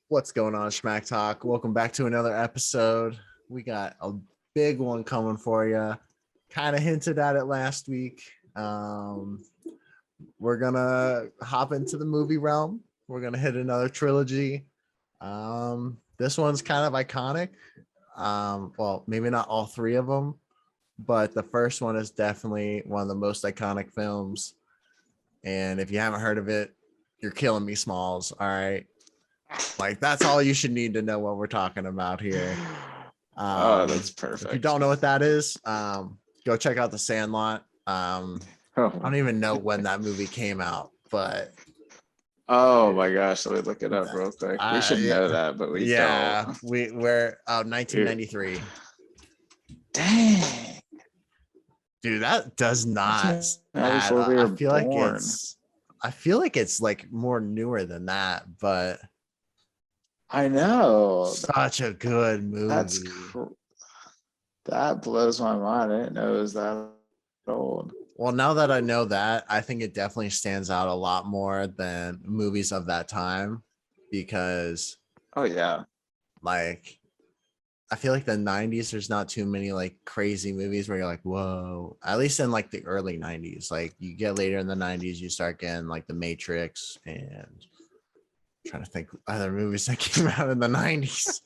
What's going on, Schmack Talk? Welcome back to another episode. We got a big one coming for you. Kind of hinted at it last week. We're gonna hop into the movie realm. We're gonna hit another trilogy. This one's kind of iconic. Well, maybe not all three of them, but the first one is definitely one of the most iconic films. And if you haven't heard of it, you're killing me, Smalls. All right. Like, that's all you should need to know what we're talking about here. That's If you perfect. don't know what that is, go check out The Sandlot. I don't even know when that movie came out, but Oh my gosh, let me look it up real quick. We should know that, but we don't. We're 1993. Dang. Dude, that does not Now before we were I feel born. I feel like it's like more newer than that, but I know. such a good movie. That blows my mind. I didn't know it was that old. Well, now that I know that, I think it definitely stands out a lot more than movies of that time because, oh yeah, like, I feel like the 90s, there's not too many like crazy movies where you're like, whoa, at least in like the early 90s. Like, you get later in the 90s, you start getting like The Matrix and I'm trying to think other movies that came out in the 90s.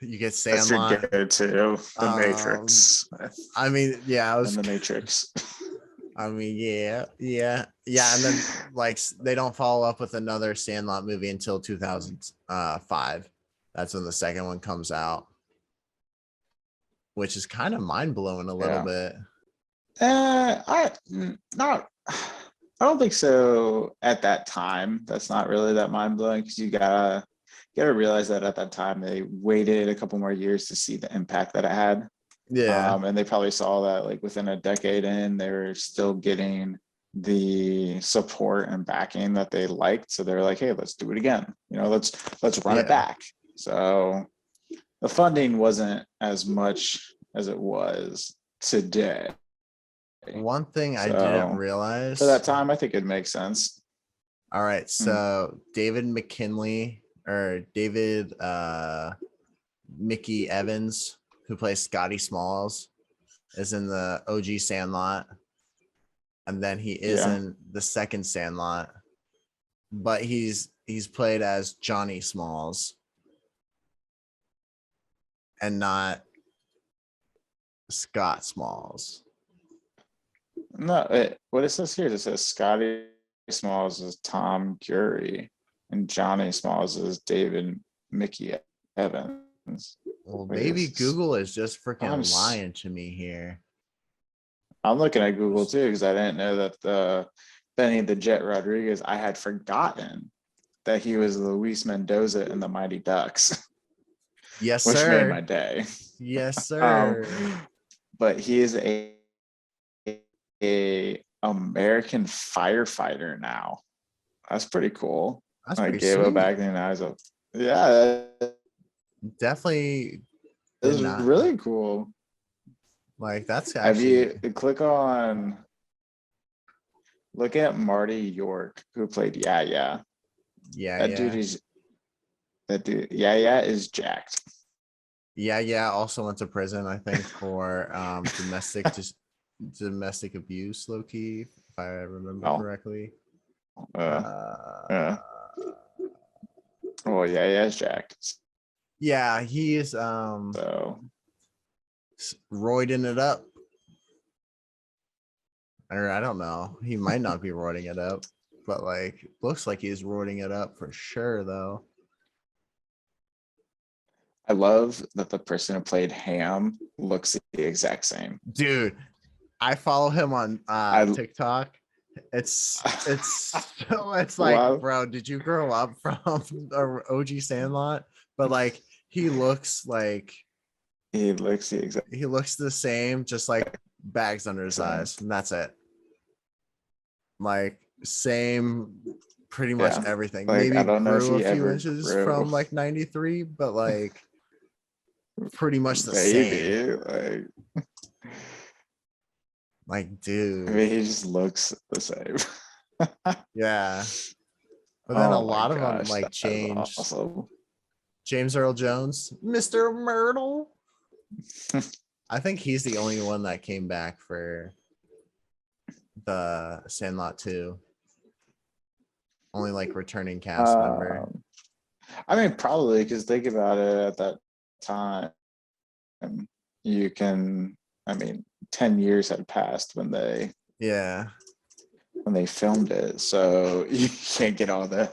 You get Sandlot. That's your go-to, The Matrix. I mean, yeah, I was in The Matrix. I mean, yeah. And then like they don't follow up with another Sandlot movie until 2005. That's when the second one comes out, which is kind of mind blowing a little bit. I don't think so at that time. That's not really that mind blowing because you gotta realize that at that time they waited a couple more years to see the impact that it had. Yeah. And they probably saw that like within a decade in, they were still getting the support and backing that they liked. So they're like, hey, let's do it again. Let's run it back. So the funding wasn't as much as it was today. One thing I didn't realize for that time, I think it makes sense. All right. So David McKinley or David Mickey Evans, who plays Scotty Smalls, is in the OG Sandlot. And then he is in the second Sandlot. But he's played as Johnny Smalls and not Scott Smalls. No, what it says here, it says Scotty Smalls is Tom Gurry and Johnny Smalls is David Mickey Evans. Well, maybe Google is just freaking lying to me here. I'm looking at Google too because I didn't know that the Benny the Jet Rodriguez, I had forgotten that he was Luis Mendoza in the Mighty Ducks. Yes, which sir. made my day. Yes, sir. But he is a American firefighter now. That's pretty cool. That's I pretty gave it back in the eyes of definitely. It's really cool. Like that's actually. Have you look at Marty York who played That dude is jacked. Also went to prison, I think, for domestic abuse, low-key, if I remember correctly. Is jacked. Yeah, he is roiding it up. Or I don't know. He might not be roiding it up, but like looks like he's roiding it up for sure though. I love that the person who played Ham looks the exact same. Dude, I follow him on TikTok. It's like, wow. Bro, did you grow up from OG Sandlot? But like he looks the same, just like bags under his eyes, and that's it. Like same, pretty much everything. Like, maybe I don't know grew a few inches from like 93, but like pretty much the same. Like, dude. I mean, he just looks the same. Yeah. But then a Oh my lot of them gosh, like that is changed. awesome. James Earl Jones, Mr. Myrtle. I think he's the only one that came back for the Sandlot 2. Only like returning cast member. I mean, probably because think about it at that time. You can, I mean, 10 years had passed when they Yeah. filmed it. So you can't get all the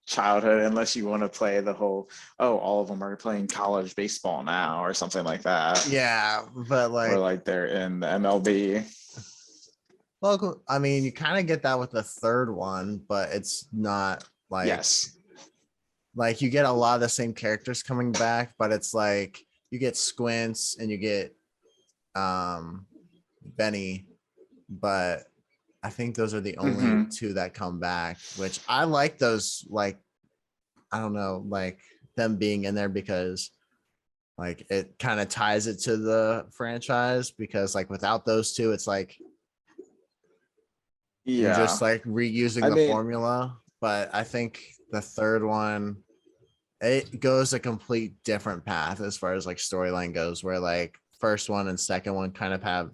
childhood unless you want to play the whole, oh, all of them are playing college baseball now or something like that. Yeah. But Or like, like they're in the MLB. well, I mean, you kind of get that with the third one, but it's not Yes. like you get a lot of the same characters coming back, but it's like you get Squints and you get Benny, but I think those are the only two that come back, which I like those, like, I don't know, like them being in there because like it kind of ties it to the franchise, because like without those two, it's like you're Yeah. just like reusing I the mean, formula. But I think the third one, it goes a complete different path as far as like storyline goes, where like first one and second one kind of have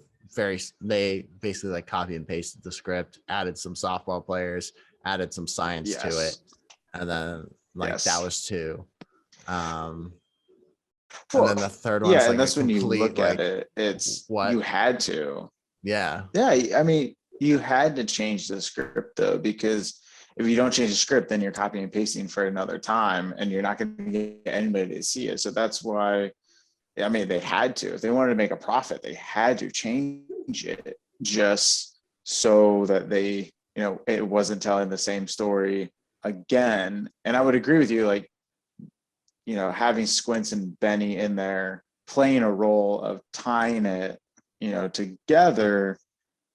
they basically like copy and pasted the script, added some softball players, added some science to it, yes. and then like that Yes. was two. And Well, then the third one's yeah, and like a that's when you complete look at like it, it's you what? had to. Yeah. Yeah, I mean, you had to change the script though, because if you don't change the script, then you're copying and pasting for another time and you're not going to get anybody to see it. So that's why, I mean, they had to. If they wanted to make a profit, they had to change it just so that they, it wasn't telling the same story again. And I would agree with you, like, having Squints and Benny in there playing a role of tying it, together,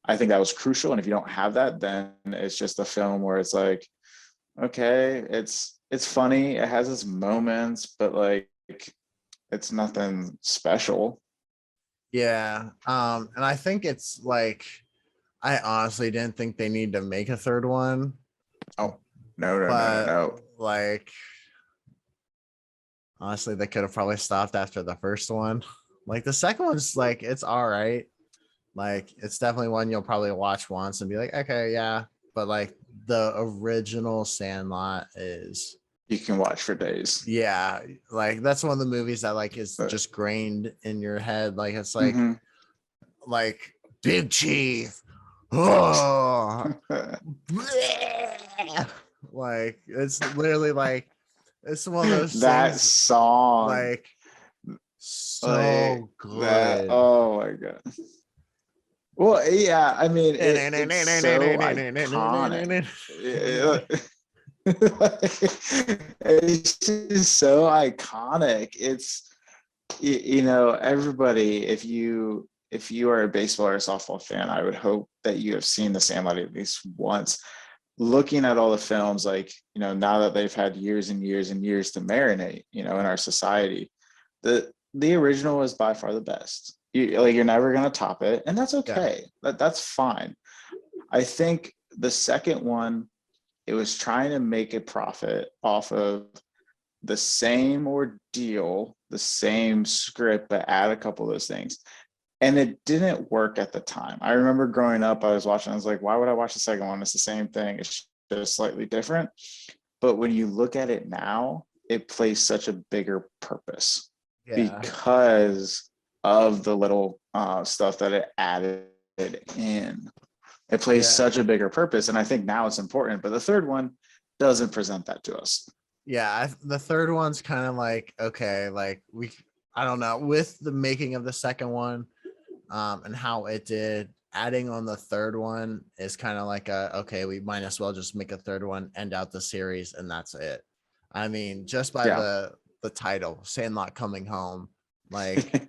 I think that was crucial. And if you don't have that, then it's just a film where it's like, okay, it's funny, it has its moments, but like it's nothing special. Yeah. And I think it's like I honestly didn't think they need to make a third one. Oh, no, But no. like honestly, they could have probably stopped after the first one. Like the second one's like it's all right. Like it's definitely one you'll probably watch once and be like, okay, yeah. But like the original Sandlot is, You can watch for days. yeah, like that's one of the movies that like is But just grained in your head. Like it's like mhm. like Big Chief. Oh, like it's literally like it's one of those That things song, like like so that, good. oh my god. Well, yeah, I mean, it's so iconic. It's just so iconic. It's everybody. If you are a baseball or a softball fan, I would hope that you have seen The Sandlot at least once. Looking at all the films, like now that they've had years and years and years to marinate, in our society, the original was by far the best. You're never gonna top it, and that's Yeah. okay. That's fine. I think the second one, it was trying to make a profit off of the same ordeal, the same script, but add a couple of those things. And it didn't work at the time. I remember growing up, I was watching, I was like, why would I watch the second one? It's the same thing. It's just slightly different. But when you look at it now, it plays such a bigger purpose Yeah. because of the little stuff that it added in. It plays such a bigger purpose. And I think now it's important. But the third one doesn't present that to us. Yeah. The third one's kind of like, okay, like I don't know, with the making of the second one, and how it did, adding on the third one is kind of like okay, we might as well just make a third one, end out the series, and that's it. I mean, just by the title, Sandlot Coming Home, like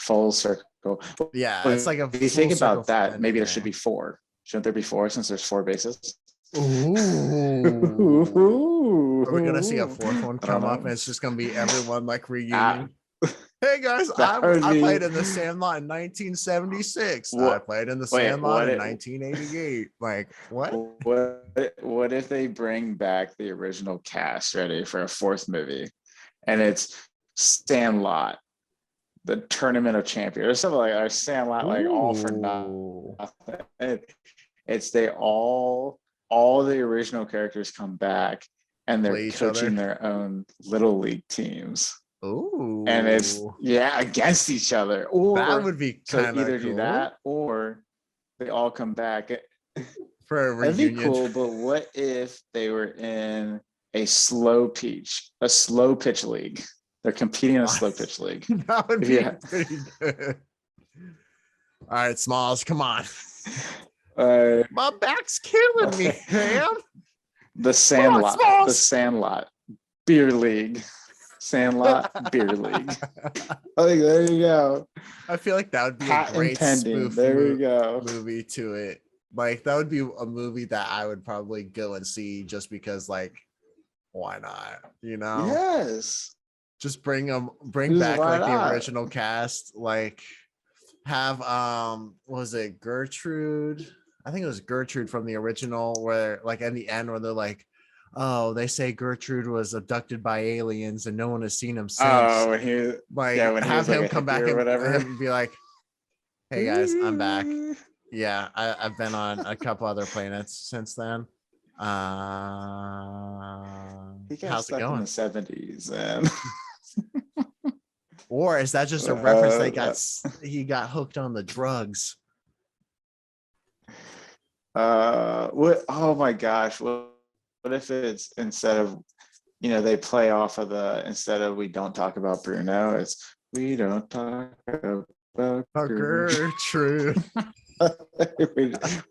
full circle. yeah, Well, it's like a if you think about that, ending maybe there there. should be four. Shouldn't there be four since there's four bases? Ooh. Are we gonna see a fourth one I don't come up know. and it's just gonna be everyone like reunion? Hey guys, That would I be played in the Sandlot in 1976. I what. played in the Wait, Sandlot in 1988. Like what? what if they bring back the original cast ready for a fourth movie, and it's Sandlot, the Tournament of Champions, or something like, or Sandlot, like All for Ooh. Nothing. It's they all the original characters come back, and they're Play each coaching other. their own little league teams, and it's Ooh. against each other, That or would be so kind of either do cool that or they all come back. for a That'd be reunion. cool, but what if they were in a slow pitch league? They're competing in a slow pitch league. That would be Yeah. pretty good. All right, Smalls, come on. Uh, My back's killing me, okay. man. The Come on, The Smalls. Sandlot Beer League. Sandlot Beer League. Oh, there you go. I feel like that would be a Patent great pending. spoof There you go. movie to it. Like that would be a movie that I would probably go and see just because, like, why not? You know, Yes. just bring Just back why like the not? original cast. Like have what was it Gertrude? I think it was Gertrude from the original, where like at the end where they're like, oh, they say Gertrude was abducted by aliens and no one has seen him since. Oh, when he Like when he have was like him a come hippie back or and whatever. him be like, hey guys, I'm back. Yeah, I've been on a couple other planets since then. He got How's it stuck in going? the 70s, and Or is that just a reference they that- he got hooked on the drugs? what, oh my gosh, what if it's instead of, they play off of instead of we don't talk about Bruno, it's we don't talk about Bruno. Gertrude.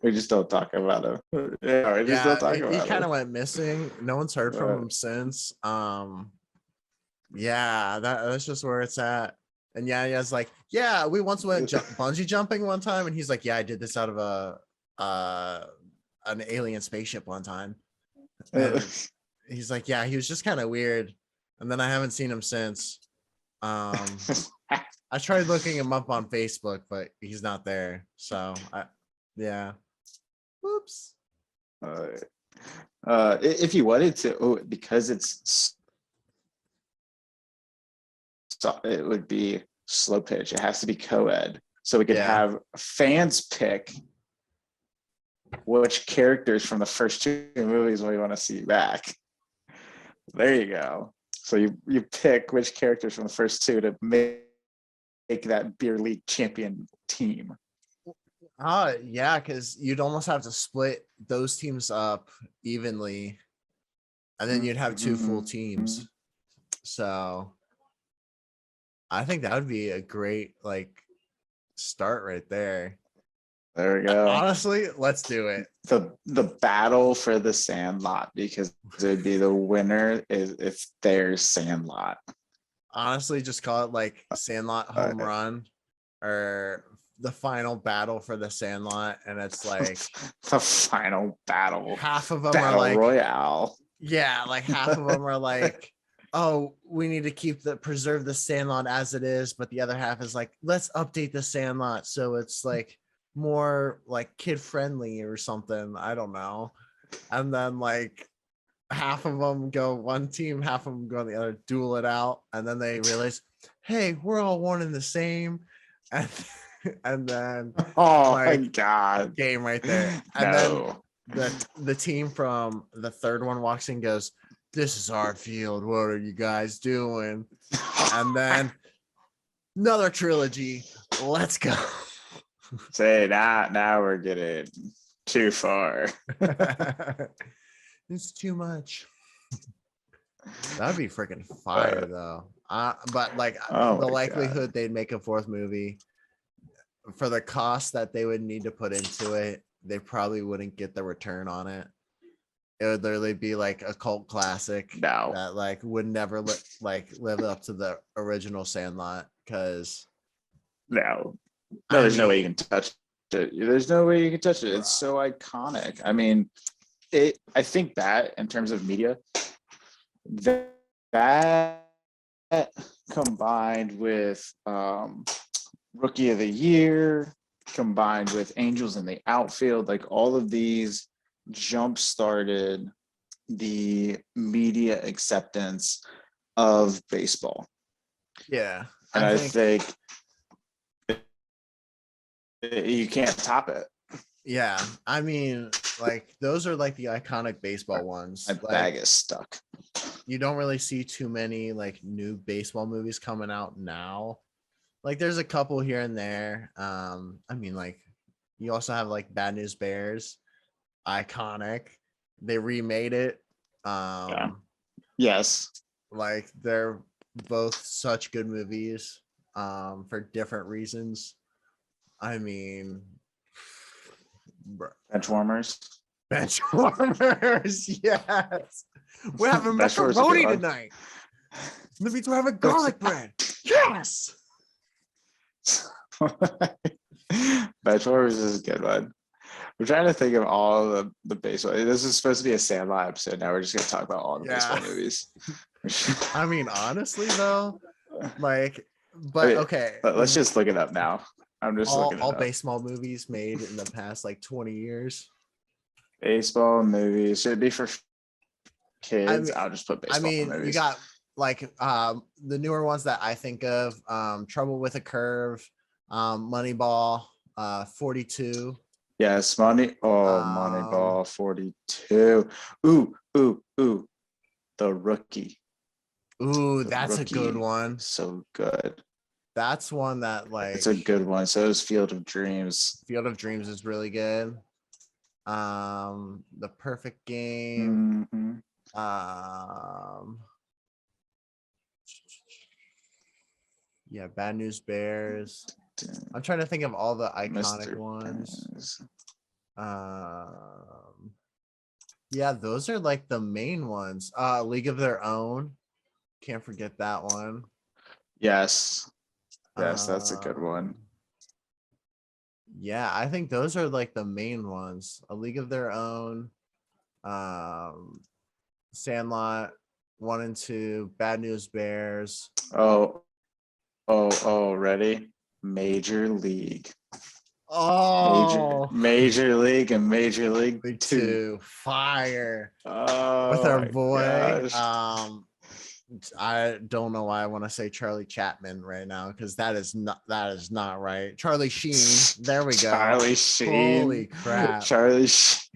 we just don't talk about him. Yeah, we just don't talk he about kind him. of went missing. No one's heard from Right. him since. Yeah, that's just where it's at. And yeah, it's like, yeah, we once went bungee jumping one time, and he's like, yeah, I did this out of an alien spaceship one time. And he's like, yeah, he was just kind of weird. And then I haven't seen him since. I tried looking him up on Facebook, but he's not there. So yeah. Whoops. If you wanted to, because it would be slow pitch. It has to be co-ed. So we could have fans pick which characters from the first two movies we want to see back. There you go. So you pick which characters from the first two to make that beer league champion team. Yeah, because you'd almost have to split those teams up evenly, and then you'd have two full teams. So I think that would be a great start right there. There we go. Honestly, let's do it. The battle for the Sandlot, because it'd be the winner if there's Sandlot. Honestly, just call it like Sandlot Home Run, or the final battle for the Sandlot, and it's like the final battle. Half of them battle are like royale. Yeah, like half of them are like, oh, we need to preserve the Sandlot as it is, but the other half is like, let's update the Sandlot so it's like more like kid friendly or something. I don't know. And then like half of them go one team, half of them go the other, duel it out, and then they realize, hey, we're all one and the same, and then my god, game right there. And then the team from the third one walks in and goes, this is our field, what are you guys doing? And then another trilogy, let's go. Say now we're getting too far. It's too much. That'd be freaking fire though. But the likelihood they'd make a fourth movie, for the cost that they would need to put into it, they probably wouldn't get the return on it. It would literally be like a cult classic that would never live up to the original Sandlot, because there's no way you can touch it. There's no way you can touch it. It's so iconic. I mean, I think that in terms of media, that combined with Rookie of the Year, combined with Angels in the Outfield, like all of these jump started the media acceptance of baseball. Yeah. And I think you can't top it. Yeah. I mean, like those are like the iconic baseball ones. My Like, bag is stuck. you don't really see too many like new baseball movies coming out now. Like there's a couple here and there. I mean, like you also have like Bad News Bears, iconic. They remade it. Yeah. Yes. Like they're both such good movies for different reasons. I mean, Benchwarmers. Benchwarmers, yes. We're having Benchwarmers are macaroni good. tonight. The means we're having garlic bread. Yes. Benchwarmers is a good one. We're trying to think of all the baseball. This is supposed to be a Sandlot episode. Now we're just gonna talk about all the baseball movies. I mean, honestly, though, like, but okay. Let's just look it up now. I'm just looking it all up. baseball movies made in the past like 20 years. Baseball movies should it be for kids. I mean, I'll just put baseball movies. You got like the newer ones that I think of, Trouble with a Curve, Moneyball, 42. Yes, Moneyball 42. Ooh. The Rookie. Ooh, that's a good one. So good. That's one that like it's a good one. So is Field of Dreams. Field of Dreams is really good. The Perfect Game. Mm-hmm. Yeah, Bad News Bears. I'm trying to think of all the iconic ones. Yeah, those are like the main ones. League of Their Own. Can't forget that one. Yes, that's a good one. Yeah, I think those are like the main ones. A League of Their Own, Sandlot 1 and 2, Bad News Bears. Ready? Major League. Oh, Major League and Major League 2. Fire. Oh, with our boy. Gosh. I don't know why I want to say Charlie Chapman right now because that is not right. Charlie Sheen. There we go. Charlie Sheen. Holy crap. Charlie Sheen.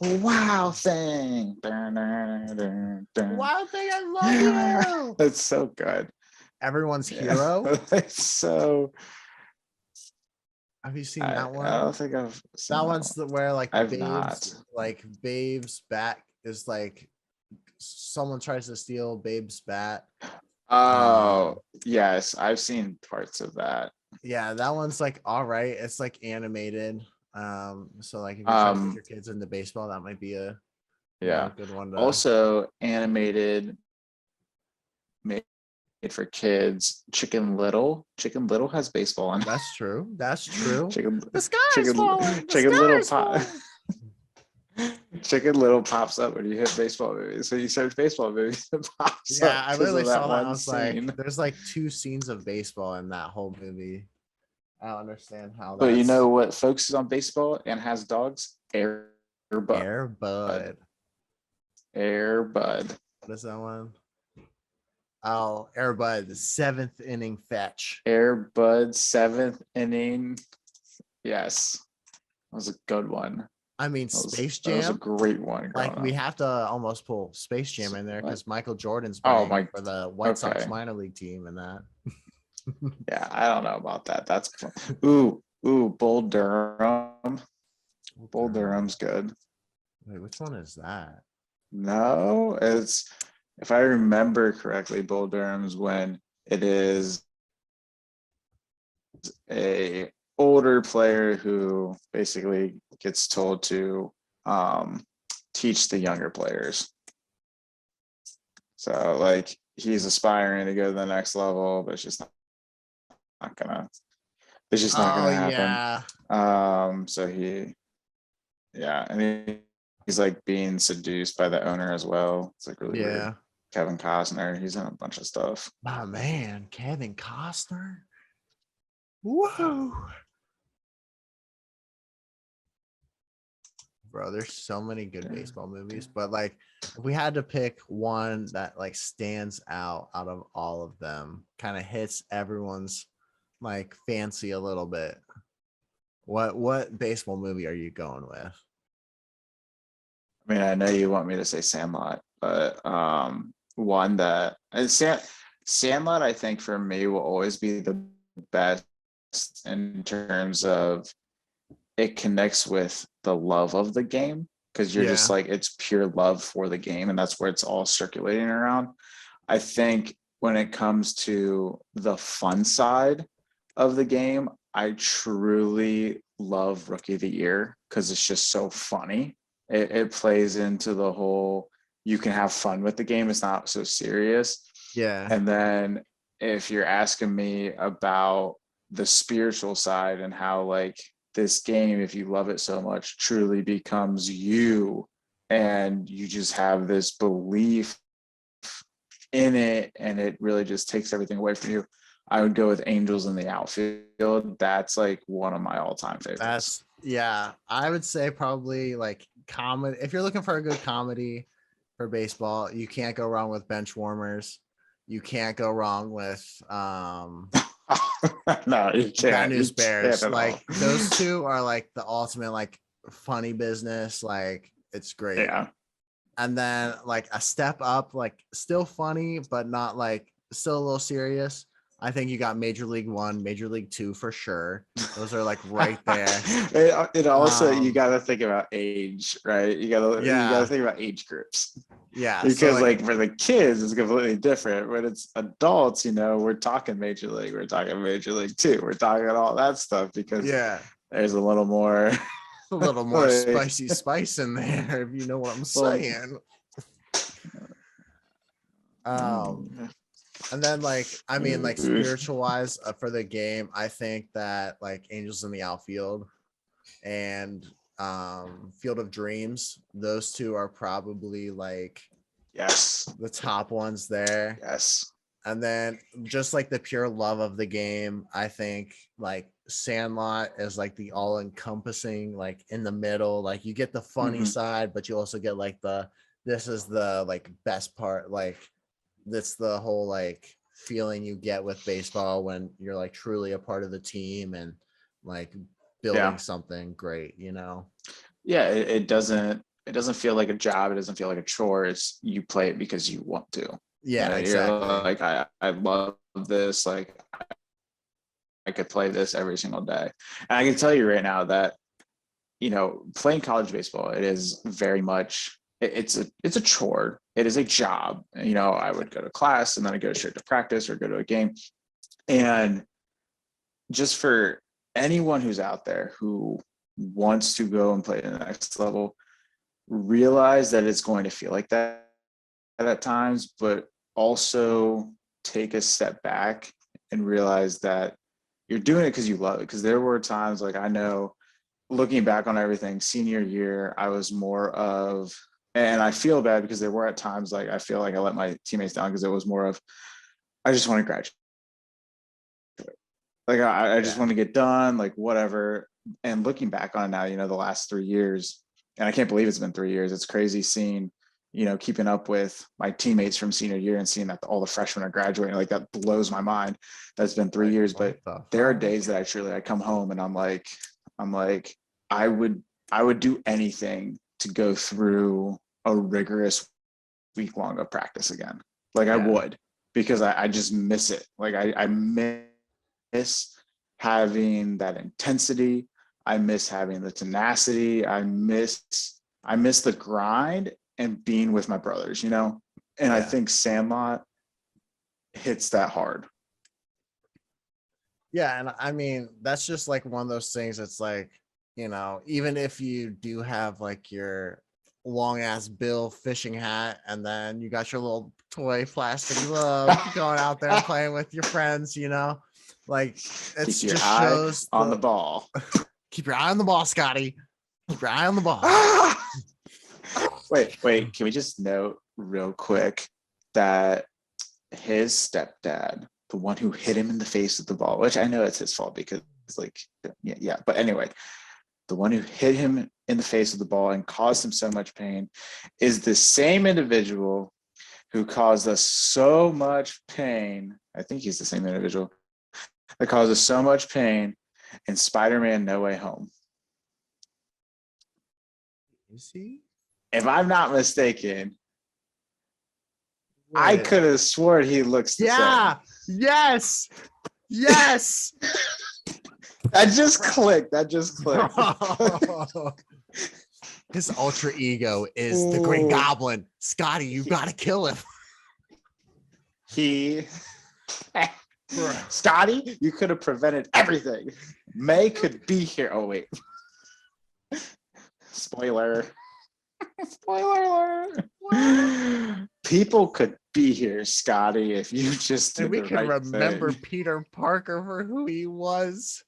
Wow thing. Wow thing, I love you. That's so good. Everyone's hero. It's so. Have you seen that one? I don't think I've seen that one's where like I've Babe's, not. Like Babe's bat is like someone tries to steal Babe's bat. Oh, yes, I've seen parts of that. Yeah, that one's like all right. It's like animated. So like if you're trying to get your kids into baseball, that might be a good one. Also animated, made for kids. Chicken Little has baseball in. That's true. Chicken Little pops up when you hit baseball movies. So you search baseball movies, it pops up. I literally saw that. I was scene. like, there's like 2 scenes of baseball in that whole movie. I don't understand how that. But you know what focuses on baseball and has dogs? Air Bud. What is that one? Oh, Air Bud, the 7th inning fetch. Air Bud, 7th inning. Yes, that was a good one. I mean, Space Jam. That was a great one. Like we have to almost pull Space Jam in there because Michael Jordan's playing for the White Sox minor league team and that. Yeah, I don't know about that. That's fun. Ooh, Bull Durham. Bull Durham's good. Wait, which one is that? No, it's, if I remember correctly, Bull Durham's when it is a older player who basically gets told to teach the younger players. So like he's aspiring to go to the next level, but it's just not gonna happen. So and he's like being seduced by the owner as well. It's like really weird. Kevin Costner. He's in a bunch of stuff. My man, Kevin Costner. Whoa. Bro, there's so many good baseball movies, but like if we had to pick one that like stands out of all of them, kind of hits everyone's like fancy a little bit. What baseball movie are you going with? I mean, I know you want me to say Sandlot, but one that Sandlot, I think for me will always be the best in terms of it connects with the love of the game, because you're just Yeah. like, it's pure love for the game, and that's where it's all circulating around. I think when it comes to the fun side of the game, I truly love Rookie of the Year because it's just so funny. It plays into the whole, you can have fun with the game, it's not so serious. Yeah. And then if you're asking me about the spiritual side and how like this game, if you love it so much, truly becomes you, and you just have this belief in it, and it really just takes everything away from you, I would go with Angels in the Outfield. That's like one of my all-time favorites. Yeah, I would say probably like comedy. If you're looking for a good comedy for baseball, you can't go wrong with Bench Warmers. You can't go wrong with No, you can't. Bad News You Bears. can't at Like all. those two are like the ultimate like funny business. Like it's great. Yeah. And then like a step up, like still funny, but not like still a little serious. I think you got Major League One, Major League Two for sure. Those are like right there. It also, you Um, got to think about age, right? You got to yeah, think about age groups, yeah. So because like, like for the kids it's completely different. When it's adults, we're talking Major League, we're talking Major League Two, we're talking all that stuff, because yeah, there's a little more a little more like, spicy spice in there, if you know what I'm well, saying. And then like, I mean, like spiritual wise for the game, I think that like Angels in the Outfield and Field of Dreams, those two are probably like yes, the top ones there. yes, And then just like the pure love of the game, I think like Sandlot is like the all encompassing, like in the middle, like you get the funny Mhm. side, but you also get like this is the like best part, like that's the whole like feeling you get with baseball when you're like truly a part of the team and like building Yeah, something great, you know? yeah. It doesn't feel like a job. It doesn't feel like a chore. It's, you play it because you want to. Yeah, You're exactly. like, I love this. Like, I could play this every single day. And I can tell you right now that, playing college baseball, it is very much, it's a chore. It is a job. I would go to class and then I go straight to practice or go to a game. And just for anyone who's out there who wants to go and play at the next level, realize that it's going to feel like that at times, but also take a step back and realize that you're doing it because you love it. Because there were times, like, I know, looking back on everything, senior year, I was more of, and I feel bad because there were at times like I feel like I let my teammates down, because it was more of, I just want to graduate. Like, I just Yeah. want to get done, like whatever. And looking back on it now, the last 3 years, and I can't believe it's been 3 years. It's crazy seeing, keeping up with my teammates from senior year and seeing that all the freshmen are graduating. Like, that blows my mind. That's been 3 years. What But the there are fuck? days that I come home and I'm like, I would do anything to go through a rigorous week long of practice again. Like, I Yeah. would, because I just miss it. Like, I miss having that intensity. I miss having the tenacity. I miss the grind and being with my brothers. And I Yeah. think Sandlot hits that hard. Yeah. And I mean, that's just like one of those things. It's like, even if you do have like your long ass Bill fishing hat and then you got your little toy plastic glove going out there and playing with your friends, like it's Keep your just eye shows on the ball. keep your eye on the ball, Scotty. Keep your eye on the ball. Wait, can we just note real quick that his stepdad, the one who hit him in the face with the ball, which I know it's his fault because it's like, yeah. But anyway, the one who hit him in the face with the ball and caused him so much pain is the same individual who caused us so much pain. I think he's the same individual that caused us so much pain in Spider-Man No Way Home. Is he? If I'm not mistaken, I could have sworn he looks the same. Yes. Yes. That just clicked. His ultra ego is the Green Goblin. Scotty, you gotta kill him. Scotty, you could have prevented everything. May could be here. Oh wait. Spoiler. Spoiler alert. People could be here, Scotty, if you just did And we the can right remember thing. Peter Parker for who he was.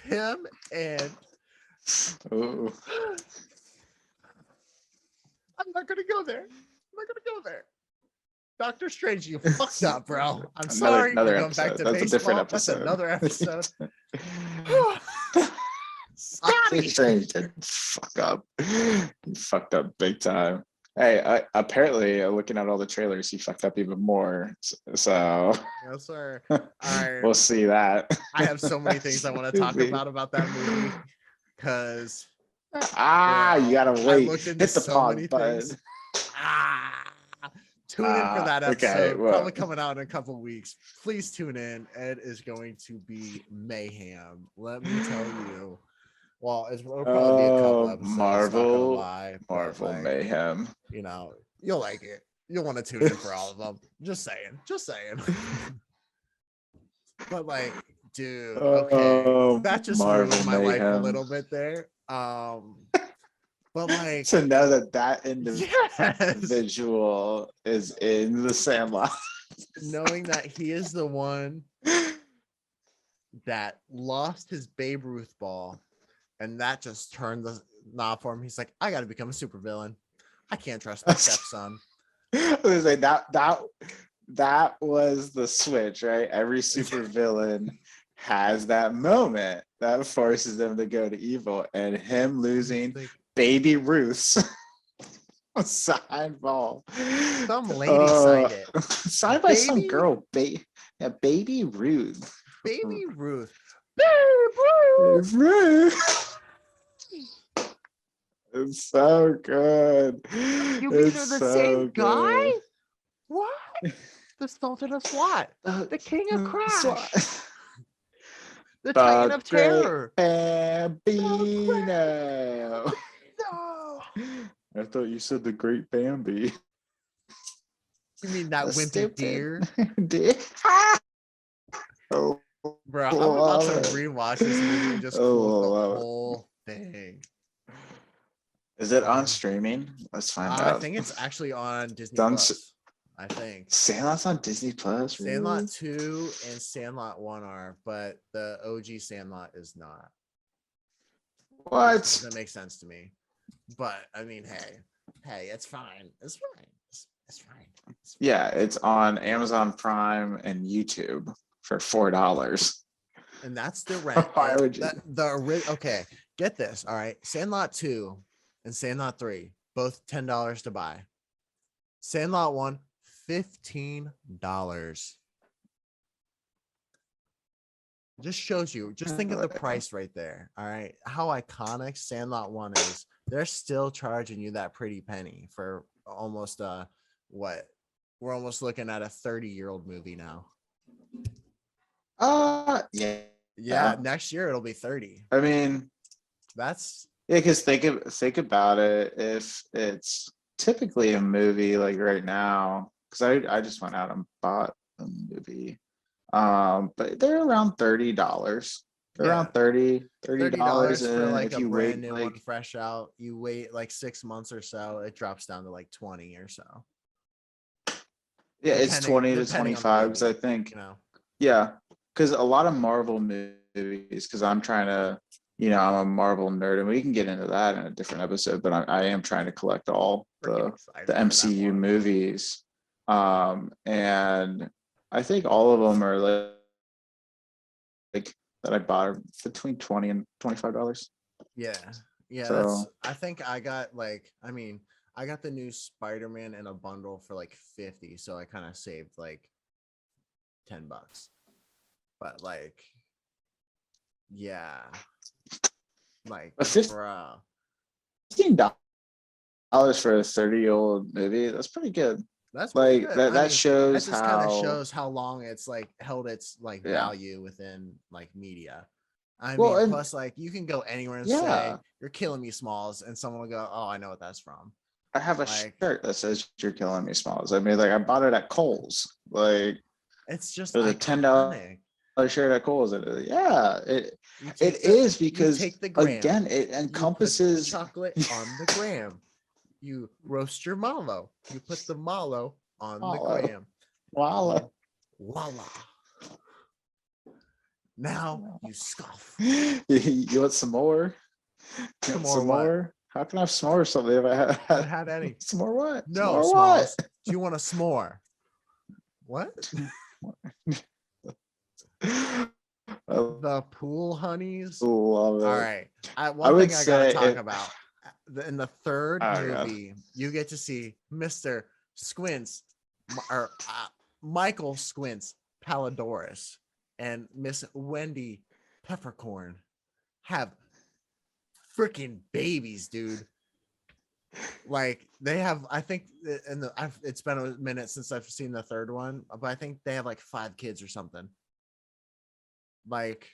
Him and Ooh. I'm not gonna go there. Doctor Strange, you fucked up, bro. I'm sorry. Another We're going back episode. to That's a baseball. different That's episode. another episode. Doctor Scotty. Strange did fuck up. He fucked up big time. Hey, apparently, looking at all the trailers, he fucked up even more. So Yes, sir. All right. we'll see that. I have so many things I want to talk about that movie because You gotta I wait. looked into Hit the so many pause button. things. Tune in for that Okay, episode. well. Probably coming out in a couple weeks. Please tune in. It is going to be mayhem. Let me tell you. Well, it'll probably be a couple episodes. Not gonna lie, but, Marvel like, mayhem. you know, you'll like it. You'll want to tune in for all of them. Just saying. But like, dude, okay, that just Marvel ruined my life a mayhem. little bit there. But like, To know that yes, individual is in the Sandlot. knowing that he is the one that lost his Babe Ruth ball, and that just turned the knob for him. He's like, I got to become a supervillain. I can't trust my stepson. I was like, that was the switch, right? Every supervillain has that moment that forces them to go to evil, and him losing Like, Baby Ruth's signed ball. some lady signed it. Signed by some Baby- girl. Baby Ruth. Baby Ruth. Ruth. It's so good. You mean It's they're the so same guy? good. What? The Sultan of SWAT. The King of Crash. The The Titan of Great Terror. Bambino. No. I thought you said the Great Bambi. You mean that The wimpy stupid deer? deer. Oh, Bro, I'm about to love it. rewatch this movie and just Oh, quote the love it. whole thing. is it on streaming? Let's find out. I think it's actually on Disney Done Plus. I think Sandlot's on Disney Plus. really? Sandlot 2 and Sandlot 1 are, but the OG Sandlot is not. What? Doesn't make sense to me. But I mean, hey, it's fine. It's fine. It's fine. Yeah, it's on Amazon Prime and YouTube for $4. And that's the rent. Why would you? Okay, get this. All right. Sandlot 2 and Sandlot 3, both $10 to buy. Sandlot 1, $15. Just shows you, just think of the price right there. All right. How iconic Sandlot 1 is. They're still charging you that pretty penny for almost what? We're almost looking at a 30-year-old movie now. Yeah. Yeah, next year it'll be 30. I mean, That's yeah, because think about it. If it's typically a movie like right now, because I just went out and bought a movie, but they're around $30. They're around $30 $30 for and like if a you brand wait new like one fresh out. You wait like 6 months or so, it drops down to like 20 or so. yeah, it's Depending- 20 to depending on the 25 because I movie, think You know, yeah, because a lot of Marvel movies, because I'm trying to, I'm a Marvel nerd, and we can get into that in a different episode, but I am trying to collect all freaking the excited for that MCU one. movies. And I think all of them are like that I bought are between $20 and $25. Yeah. Yeah, that's So I think I got like I mean, I got the new Spider-Man in a bundle for like 50, so I kind of saved like $10. But like, yeah, like a bruh. $15 for a 30-year-old movie, that's pretty good. That's pretty Like good. that I that mean, that shows just kind of how, shows how long it's like held its like yeah. value within like media. I Well, mean, and plus like you can go anywhere and say yeah, you're killing me, Smalls, and someone will go, "Oh, I know what that's from." I have a Like shirt that says "You're killing me, Smalls." I mean, like I bought it at Kohl's. Like it's just it was a $10 iconic. shirt at Kohl's. Yeah, it You it take the is you because take the gram, again, it you put the encompasses. chocolate on the gram. You roast your mallow. You put the mallow on the Wallow, gram. wallow. Voila. Now you scoff. You want some more? You Some want more some what? more? How can I have some more or something if I Haven't had had any. some more what? Some No, more what? Smalls. Do you want a s'more? What? I The pool honeys? love All it. right. I One would thing I gotta say talk it. about. In the third Oh god. movie, you get to see Mr. Squints or Michael Squints Palladorus and Miss Wendy Peppercorn have freaking babies, dude. Like they have, I think, it's been a minute since I've seen the third one, but I think they have like 5 kids or something. Like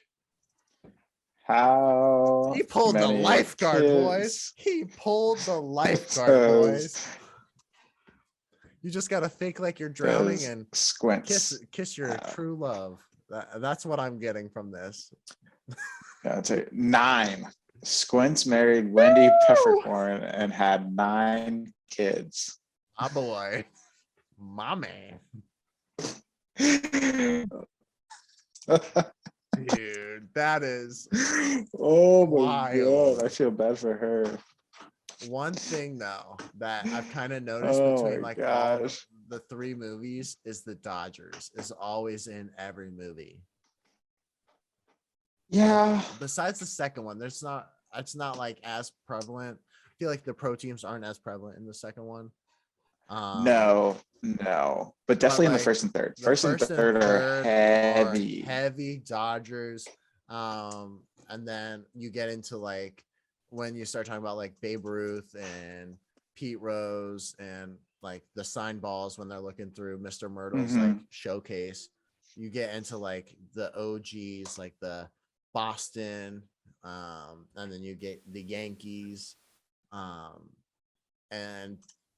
How he pulled the many lifeguard, boys. kids He pulled the lifeguard, does boys. You just gotta fake like you're drowning does and Squints? kiss your have? true love. That's what I'm getting from this. Yeah, I'd say 9. Squints married Wendy Peppercorn and had 9 kids. Ah boy, my man, dude, that is Oh my wild. god, I feel bad for her. One thing though that I've kind of noticed Oh between my like all gosh. the 3 movies is the Dodgers is always in every movie. Yeah. Besides the second one, it's not like as prevalent. I feel like the pro teams aren't as prevalent in the second one. No, but But definitely in the like first and third. the First and first and third are third are heavy. heavy Dodgers. And then you get into like when you start talking about like Babe Ruth and Pete Rose and like the sign balls when they're looking through Mr. Myrtle's like showcase, you get into like the OGs, like the Boston, and then you get the Yankees, and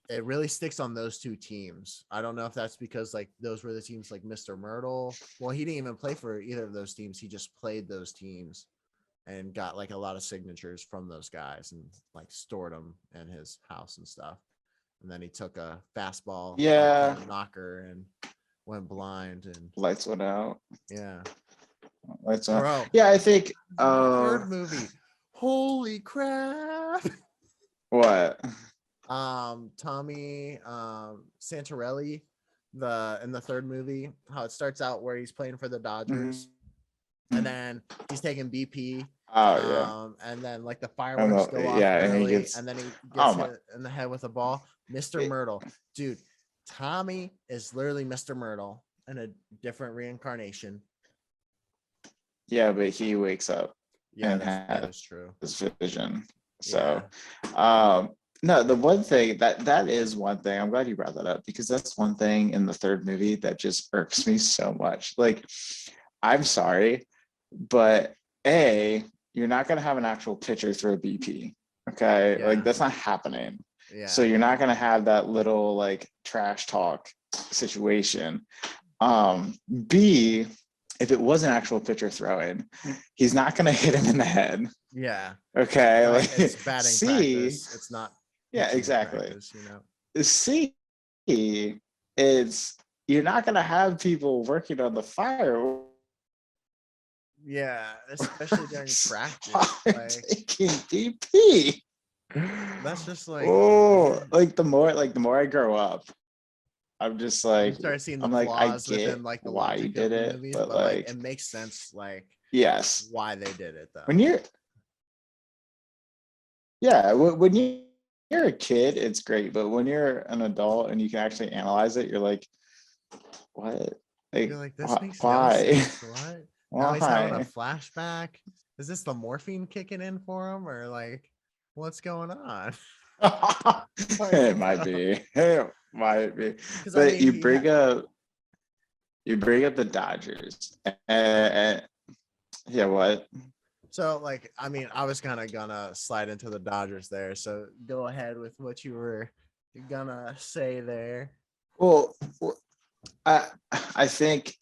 it really sticks on those 2 teams. I don't know if that's because like those were the teams like Mr. Myrtle. Well, he didn't even play for either of those teams. He just played those teams and got like a lot of signatures from those guys and like stored them in his house and stuff. And then he took a fastball, Yeah. knocker, and went blind. And Lights went out. yeah, Lights went out. bro. Yeah, I think Third movie. Holy crap! what? Tommy Santorelli, in the third movie, how it starts out where he's playing for the Dodgers, and then he's taking BP. Oh yeah. And then like the fireworks go off Yeah, and he early, gets and then he oh gets my hit in the head with a ball. Mr. Myrtle, dude, Tommy is literally Mr. Myrtle in a different reincarnation. yeah, but he wakes up Yeah, and that has is true. his vision. Yeah. So no, the one thing that is one thing, I'm glad you brought that up because that's one thing in the third movie that just irks me so much. Like, I'm sorry, but you're not going to have an actual pitcher throw a BP. Okay. Yeah. Like, that's not happening. Yeah. So you're not going to have that little like trash talk situation. B, if it was an actual pitcher throwing, he's not going to hit him in the head. Yeah. Okay. Right. Like, It's batting C, practice. It's not. yeah, pitching exactly. Practice, you know. C, it's you're not going to have people working on the fire. Yeah, especially during practice. Like, taking BP. that's just like Oh, like the more I grow up, I'm just You like, start seeing the I'm like, I flaws within get like the why you logic of did the it, movies, but but like like, it makes sense like yes, why they did it when though. you're, yeah, when you're a kid, it's great, but when you're an adult and you can actually analyze it, you're like, what? You're Like, like, this makes no why? sense. What? Now he's having a Why? flashback. Is this the morphine kicking in for him, or like, what's going on? It Like, might be. It might be. because I But mean, he had you bring up the Dodgers. And yeah, what? so like, I mean, I was kind of gonna slide into the Dodgers there. So go ahead with what you were gonna say there. Well, I I think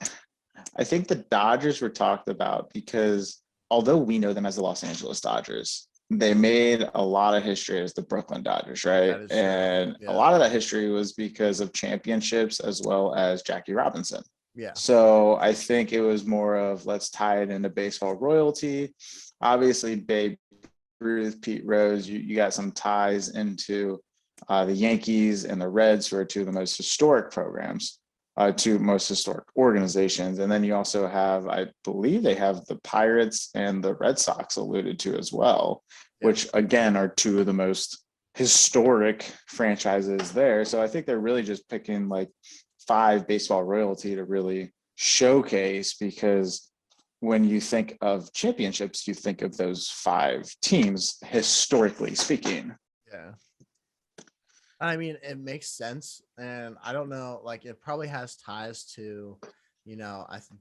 I think the Dodgers were talked about because although we know them as the Los Angeles Dodgers, they made a lot of history as the Brooklyn Dodgers, right? That is true. And a Yeah, lot of that history was because of championships as well as Jackie Robinson. yeah, So I think it was more of let's tie it into baseball royalty. Obviously, Babe Ruth, Pete Rose, you got some ties into the Yankees and the Reds, who are two of the most historic programs, two most historic organizations. And then you also have, I believe they have the Pirates and the Red Sox alluded to as well, yeah, which again are two of the most historic franchises there. So I think they're really just picking like five baseball royalty to really showcase, because when you think of championships, you think of those five teams, historically speaking. yeah. I mean, it makes sense, and I don't know, like it probably has ties to,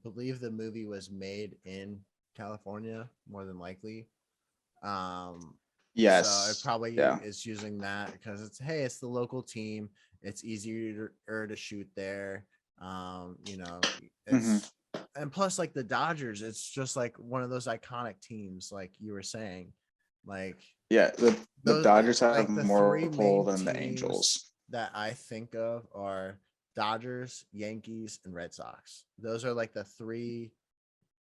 believe the movie was made in California more than likely. Um, so it Yes. probably Yeah. is using that because it's hey, it's the local team. It's easier to shoot there. hmm It's and plus like the Dodgers, it's just like one of those iconic teams, like you were saying, like Yeah. The those Dodgers have like the more three pull main than the teams Angels. that I think of are Dodgers, Yankees, and Red Sox. Those are like the three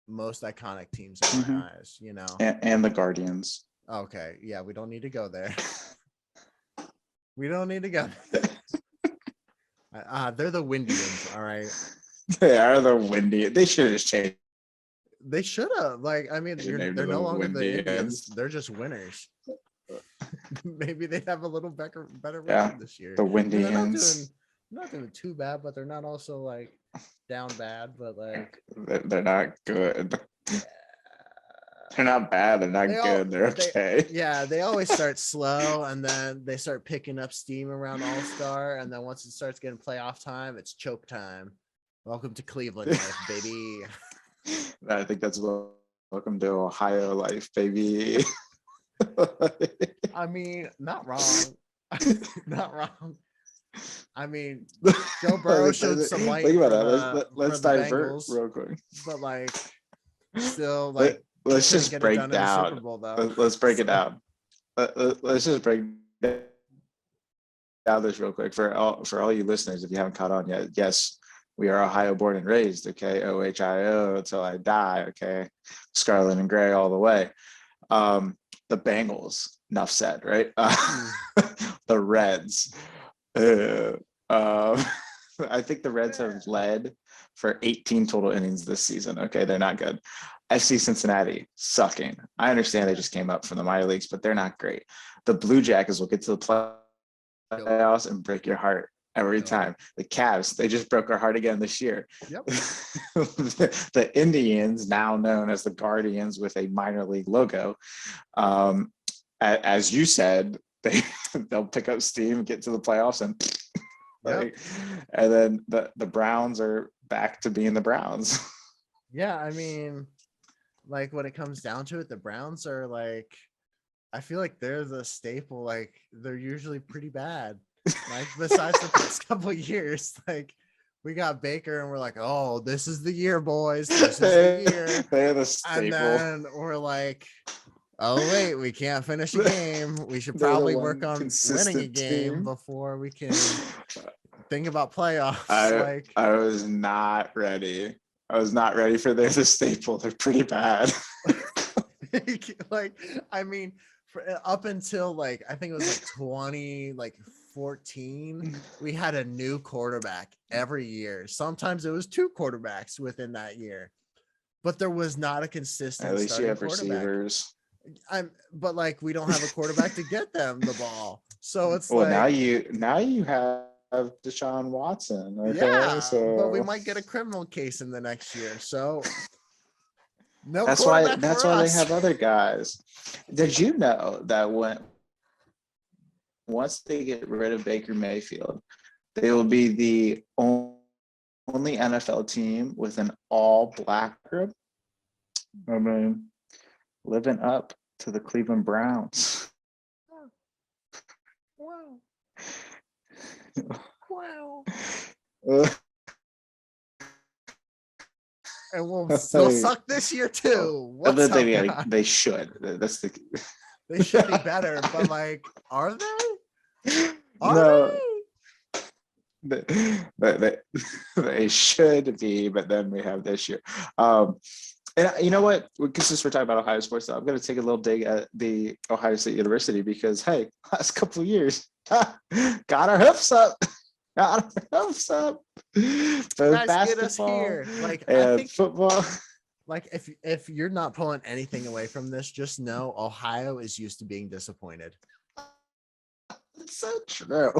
most iconic teams in my hmm eyes. and the Guardians. Okay, yeah, we don't need to go there. We don't need to go there. They're the Windians, all right. They are the windy. They should have just changed They should have. Like, I mean, their name to they're no the longer the Indians. Windians. They're just winners. Maybe they'd have a little better Yeah, record this year. the I mean, Windians. they're not doing too bad, but they're not also like down bad. But like, They're not good. yeah, They're not bad. They're they not all good. They're they okay. yeah they always start slow and then they start picking up steam around All Star, and then once it starts getting playoff time, it's choke time. Welcome to Cleveland life, baby. I think that's welcome to Ohio life, baby. I mean, not wrong. Not wrong. I mean, Joe Burrow showed some light Think about for that. for Let's the divert Bengals, real quick. but like still Let, like they let's couldn't just get it break done in the Super down. Bowl though. Let's break it So down. Let's just break down this real quick for all you listeners. If you haven't caught on yet, yes, we are Ohio born and raised. Okay, OHIO until I die. Okay, Scarlet and Gray all the way. The Bengals. Enough said. Right. The Reds. Uh, um, I think the Reds have led for 18 total innings this season. Okay, they're not good. FC Cincinnati sucking. I understand they just came up from the minor leagues, but they're not great. The Blue Jackets will get to the playoffs and break your heart every time. The Cavs, they just broke our heart again this year. Yep. The Indians, now known as the Guardians with a minor league logo, as you said, they'll pick up steam, get to the playoffs, and Yep. and then the Browns are back to being the Browns. Yeah, I mean, like when it comes down to it, the Browns are like, I feel like they're the staple. Like they're usually pretty bad. Like besides the past couple of years, like we got Baker and we're like, oh, this is the year, boys. This is the year. They're the And staple. then we're like, oh wait, we can't finish a game. We should They're the probably one work on winning a consistent game team. before we can think about playoffs. I was not ready. I was not ready for they're the staple. They're pretty bad. like I mean, up until like I think it was like 2014, we had a new quarterback every year. Sometimes it was two quarterbacks within that year, but there was not a consistent At least you starting have quarterback. receivers. But like we don't have a quarterback to get them the ball. So it's Well, like now you have Deshaun Watson. Okay, yeah, so but we might get a criminal case in the next year. So no that's why quarterback for they us. have other guys. Did you know that once they get rid of Baker Mayfield, they will be the only NFL team with an all black group? I mean, living up to the Cleveland Browns. Wow. Wow. And we'll still suck this year too. What's up, guys? They should. They should be better, but like, are they? Are No. they? They should be, but then we have this year. And you know what? Because since we're talking about Ohio sports, I'm going to take a little dig at the Ohio State University because, hey, last couple of years, got our hoops up. Got our hoops up. Both Guys, get us basketball here. Like, and I think football. like if you're not pulling anything away from this, just know Ohio is used to being disappointed. It's so true.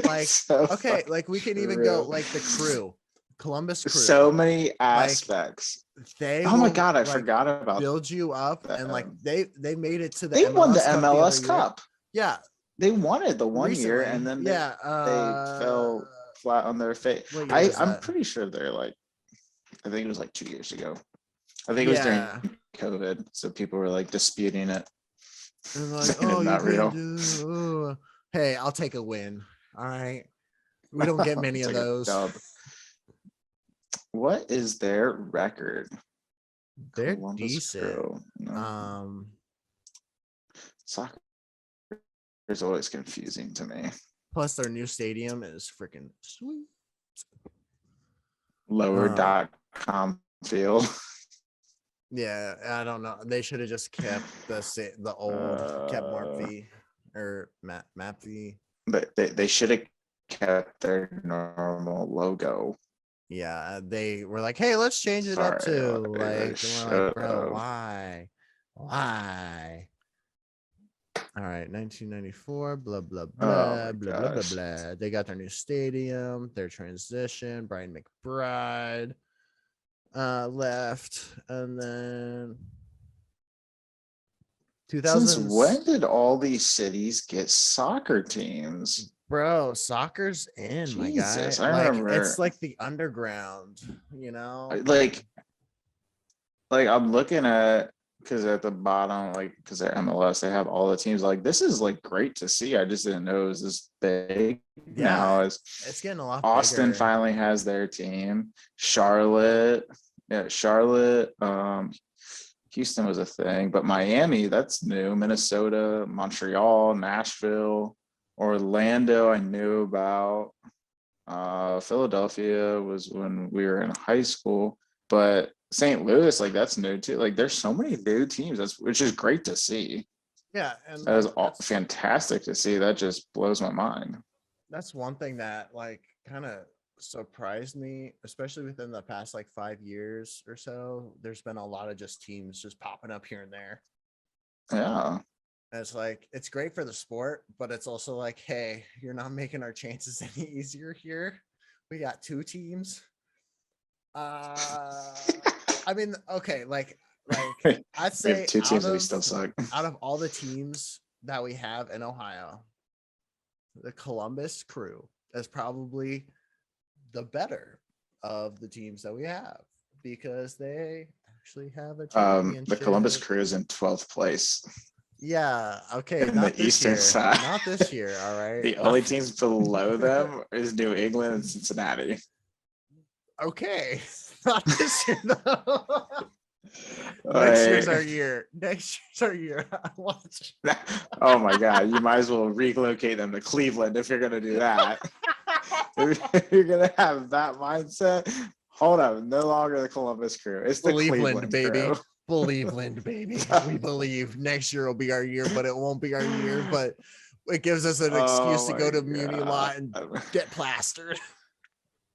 Like, so okay, like we can even go like the crew, Columbus Crew. So many aspects. They oh my will, God, I like, forgot about build you up, that. and like they made it to the they MLS won the Cup MLS other year. Cup. Yeah, They won it the one year, recently. and then Yeah, they fell flat on their face. what year was I'm that? pretty sure they're like, I think it was like 2 years ago. I think it was during COVID, so people were like disputing it. And like, saying oh, it's you not real. couldn't do. Hey, I'll take a win. All right, we don't get many of Take a those. dub. What is their record? They're Columbus decent. Crew. No. Soccer is always confusing to me. Plus, their new stadium is freaking sweet. Lower.com field. Yeah, I don't know. They should have just kept the old kept Marpy or Mapfy. But they should have kept their normal logo. Yeah, they were like, "Hey, let's change it up to like." We're like, "Bro, why? Why?" All right, 1994. Blah blah blah blah blah blah blah. They got their new stadium, their transition. Brian McBride left, and then 2000s. Since when did all these cities get soccer teams? Bro, soccer's in, Jesus, my guy. I remember. It's like the underground, you know. Like I'm looking at, because at the bottom, like, because they're MLS, they have all the teams. Like, this is like great to see. I just didn't know it was this big. Yeah, now it's getting a lot. Austin bigger. Finally has their team. Charlotte. Houston was a thing, but Miami, that's new. Minnesota, Montreal, Nashville, Orlando, I knew about. Philadelphia was when we were in high school, but St. Louis, like, that's new too. Like, there's so many new teams, which is great to see. Yeah, and that is fantastic to see. That just blows my mind. That's one thing that like kind of surprised me, especially within the past like 5 years or so. There's been a lot of just teams just popping up here and there. Yeah. And it's like, it's great for the sport, but it's also like, hey, you're not making our chances any easier here. We got 2 teams. I mean, okay, like I'd say 2 teams that we still suck. Out of all the teams that we have in Ohio, the Columbus Crew is probably the better of the teams that we have, because they actually have a championship. The Columbus Crew is in 12th place. Yeah, okay. In the eastern side. Not this year, all right? The only teams below them is New England and Cincinnati. Okay. Not this year, though. Next year's our year. Watch. Oh my God. You might as well relocate them to Cleveland if you're going to do that. If you're going to have that mindset, hold up. No longer the Columbus Crew. It's the Cleveland baby. Crew. Cleveland, baby. We believe next year will be our year, but it won't be our year. But It gives us an excuse to go to Muni Lot and God. get plastered.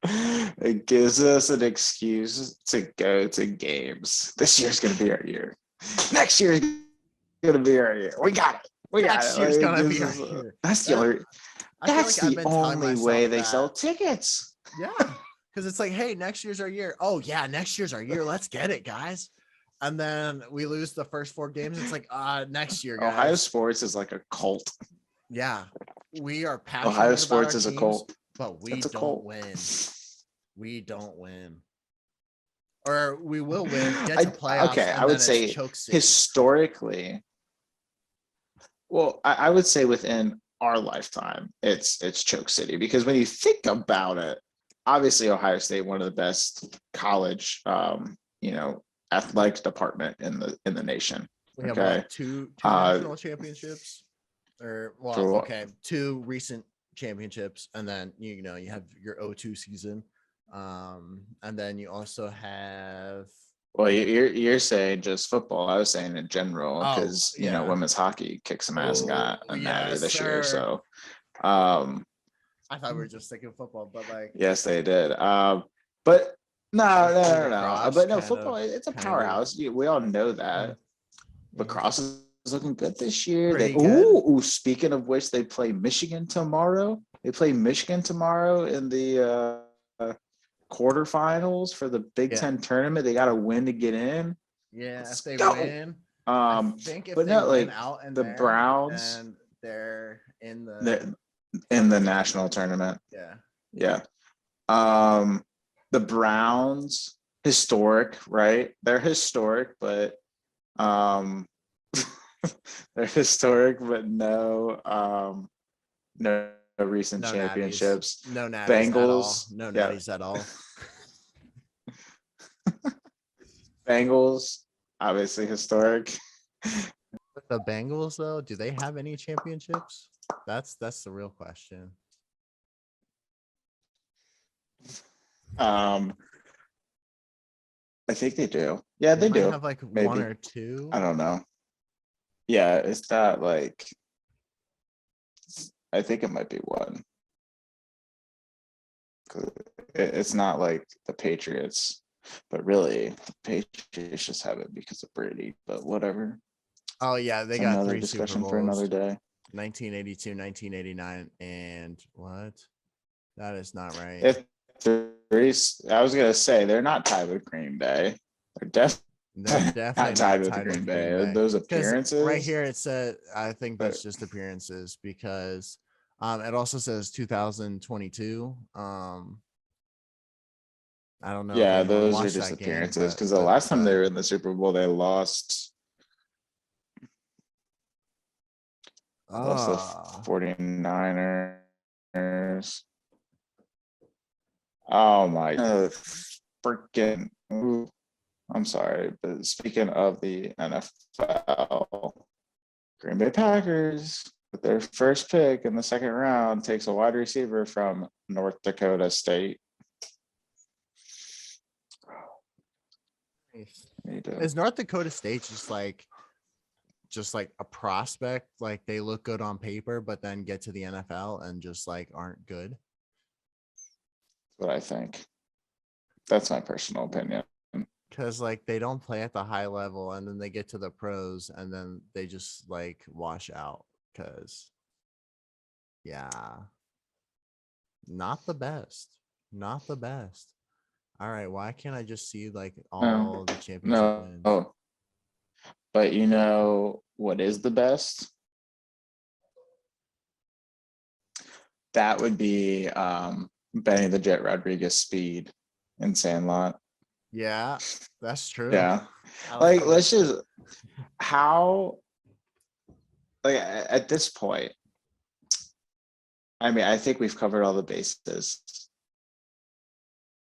It gives us an excuse to go to games. This year's gonna be our year. Next year's gonna be our year. We got it. We got Next it. year's Like, gonna this be our is, year. that's the That- only. I feel That's like I've the been telling only myself way they that. sell tickets. Yeah, because it's like, hey, next year's our year. Oh yeah, next year's our year. Let's get it, guys. And then we lose the first 4 games. It's like, next year, guys. Ohio sports is like a cult. Yeah, we are passionate Ohio about sports our is a teams, cult. but we It's a don't cult. win. We don't win. Or we will win, get I- to playoffs, okay, and I would then say it's choke city. Historically, well, I would say within our lifetime, it's choke city, because when you think about it, obviously Ohio State, one of the best college, athletic department in the nation. We have Okay. what, two Uh, national championships, or For well, what? okay, 2 recent championships, and then you have your 02 season, and then you also have Well, you're saying just football. I was saying in general, Oh, because yeah. women's hockey kicked some ass and got Oh, a natty yes, this year. sir. So, um, I thought we were just thinking football, but like yes, they did. But no. lacrosse But no, kind football. of- It's a kind of- powerhouse. We all know that. Lacrosse is looking good this year. Pretty good. Speaking of which, they play Michigan tomorrow. They play Michigan tomorrow in the quarterfinals for the Big Yeah. Ten tournament. They got to win to get in. Yeah, Let's if they go. win, I Um, think if but they no, win like out in the there Browns and they're in the in the national tournament. yeah. Yeah. The Browns, historic, right? They're historic, but they're historic, but no recent No championships. natties. No natties Bengals, at all. No yeah. natties at all. Bengals, obviously historic. The Bengals though, do they have any championships? That's the real question. I think they do. Yeah, they might do. have like maybe. 1 or 2. I don't know. Yeah, it's not like, I think it might be 1. 'Cause it's not like the Patriots, but really the Patriots just have it because of Brady, but whatever. Oh yeah, they It's got another 3 discussion Super for Bowls. another day. 1982, 1989, and what? That is not right. If there's, I was gonna say they're not tied with Green Bay. They're They're definitely not tied with tied Green Bay. Those 'Cause appearances right here it said, I think that's just appearances, because it also says 2022. I don't know if Yeah, anyone those are watched just that game, appearances, because but the last time they were in the Super Bowl, they lost. Lost the 49ers. Oh my freaking. I'm sorry, but speaking of the NFL, Green Bay Packers, with their first pick in the second round, takes a wide receiver from North Dakota State. They do. is North Dakota State just like a prospect? Like they look good on paper, but then get to the NFL and just like aren't good. That's what I think. That's my personal opinion. Because like they don't play at the high level, and then they get to the pros, and then they just like wash out. Because yeah, not the best. Not the best. All right, why can't I just see like all the championship wins? No. But you know what is the best? That would be Benny the Jet Rodriguez speed in Sandlot. Yeah, that's true. Yeah. I Like, that. let's just, how, like, at this point, I mean, I think we've covered all the bases.